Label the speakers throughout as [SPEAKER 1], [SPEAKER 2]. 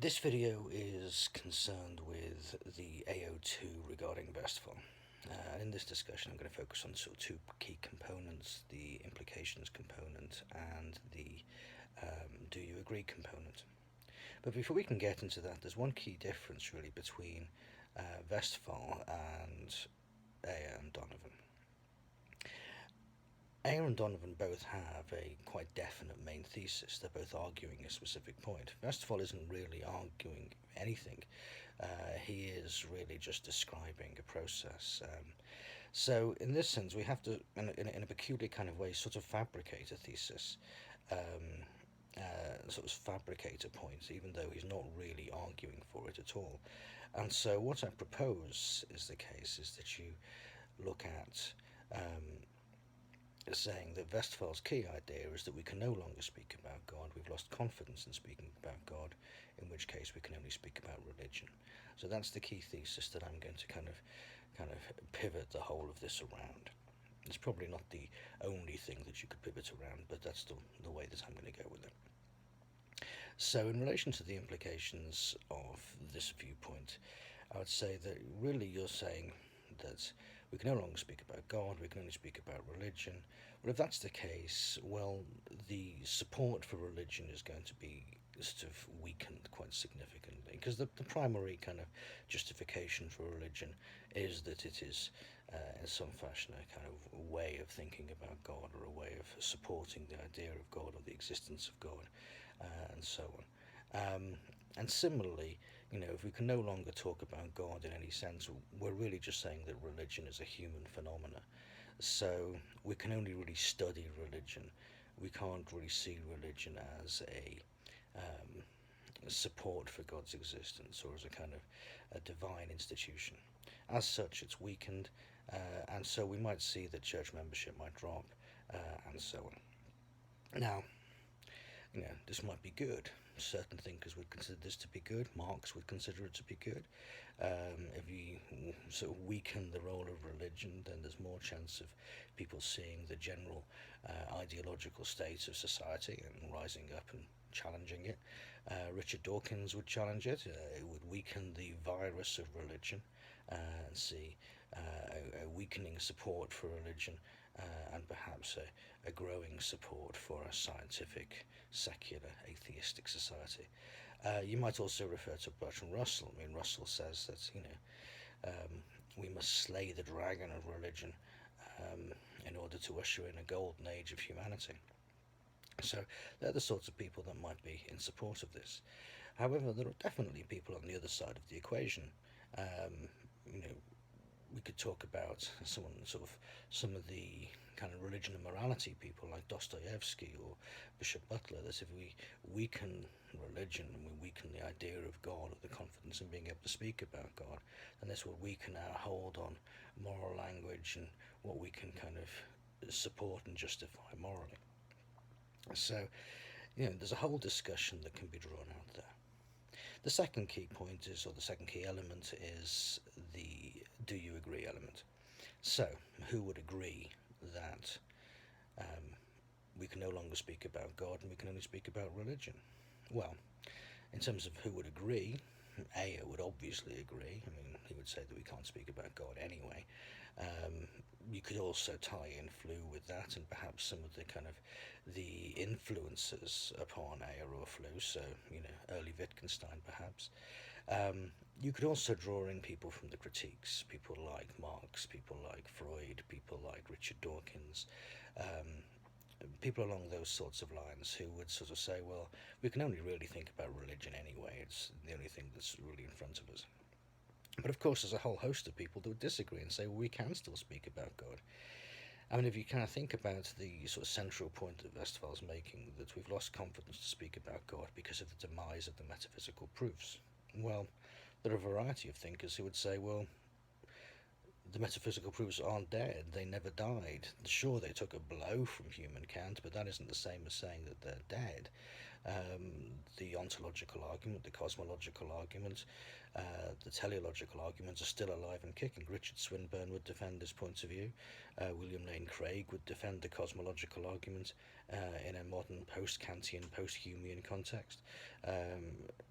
[SPEAKER 1] This video is concerned with the AO2 regarding Westphal. In this discussion I'm going to focus on sort of two key components, the implications component and the do you agree component. But before we can get into that, there's one key difference really between Westphal and Ayer and Donovan. Ayer and Donovan both have a quite definite main thesis. They're both arguing a specific point. Westphal isn't really arguing anything. He is really just describing a process. So in this sense, we have to, in a peculiar kind of way, sort of fabricate a thesis, sort of fabricate a point, even though he's not really arguing for it at all. And so what I propose is the case is that you look at saying that Westphal's key idea is that we can no longer speak about God. We've lost confidence in speaking about God, in which case we can only speak about religion. So that's the key thesis that I'm going to kind of pivot the whole of this around. It's probably not the only thing that you could pivot around, but that's the way that I'm going to go with it. So in relation to the implications of this viewpoint, I would say that really you're saying that we can no longer speak about God, we can only speak about religion. Well, if that's the case, well, the support for religion is going to be sort of weakened quite significantly, because the primary kind of justification for religion is that it is in some fashion a kind of way of thinking about God, or a way of supporting the idea of God or the existence of God, and so on. And similarly, if we can no longer talk about God in any sense, we're really just saying that religion is a human phenomena. So we can only really study religion. We can't really see religion as a support for God's existence, or as a kind of a divine institution. As such, it's weakened, and so we might see that church membership might drop, and so on. Now, this might be good. Certain thinkers would consider this to be good. Marx would consider it to be good. If you sort of weaken the role of religion, then there's more chance of people seeing the general ideological state of society and rising up and challenging it. Richard Dawkins would challenge it. It would weaken the virus of religion, and see a weakening support for religion, and perhaps a growing support for a scientific, secular, atheistic society. You might also refer to Bertrand Russell. I mean, Russell says that we must slay the dragon of religion in order to usher in a golden age of humanity. So they're the sorts of people that might be in support of this. However, there are definitely people on the other side of the equation. We could talk about some of the kind of religion and morality people like Dostoevsky or Bishop Butler, that if we weaken religion and we weaken the idea of God, or the confidence in being able to speak about God, then this will weaken our hold on moral language and what we can kind of support and justify morally. So, there's a whole discussion that can be drawn out there. The second key point is, or the second key element is the do you agree element. So, who would agree that we can no longer speak about God and we can only speak about religion? Well, in terms of who would agree, Ayer would obviously agree. I mean, he would say that we can't speak about God anyway. You could also tie in Flew with that, and perhaps some of the kind of the influences upon Ayer or Flew, so early Wittgenstein perhaps. You could also draw in people from the critiques, people like Marx, people like Freud, people like Richard Dawkins, people along those sorts of lines, who would sort of say, well, we can only really think about religion anyway, it's the only thing that's really in front of us. But of course there's a whole host of people that would disagree and say, well, we can still speak about God. I mean, if you kind of think about the sort of central point that Westphal's making, that we've lost confidence to speak about God because of the demise of the metaphysical proofs. Well, there are a variety of thinkers who would say, well, the metaphysical proofs aren't dead, they never died. Sure, they took a blow from human Kant, but that isn't the same as saying that they're dead. The ontological argument, the cosmological argument, the teleological arguments are still alive and kicking. Richard Swinburne would defend this point of view. William Lane Craig would defend the cosmological argument in a modern post-Kantian, post-Humean context.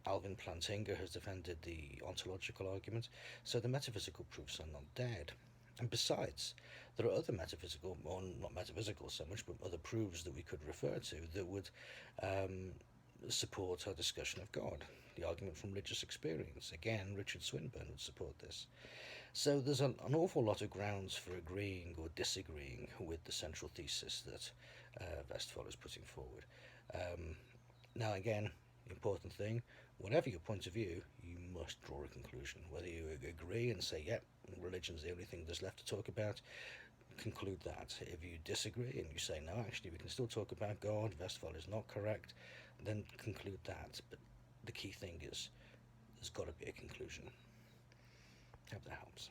[SPEAKER 1] Alvin Plantinga has defended the ontological argument. So the metaphysical proofs are not dead. And besides, there are other metaphysical, or not metaphysical so much, but other proofs that we could refer to that would support our discussion of God. The argument from religious experience. Again, Richard Swinburne would support this. So there's an awful lot of grounds for agreeing or disagreeing with the central thesis that Westphal is putting forward. Now again, the important thing, whatever your point of view, you must draw a conclusion. Whether you agree and say, yep, religion's the only thing there's left to talk about, conclude that. If you disagree and you say, no, actually we can still talk about God, Westphal is not correct, then conclude that. But the key thing is, there's got to be a conclusion. Hope that helps.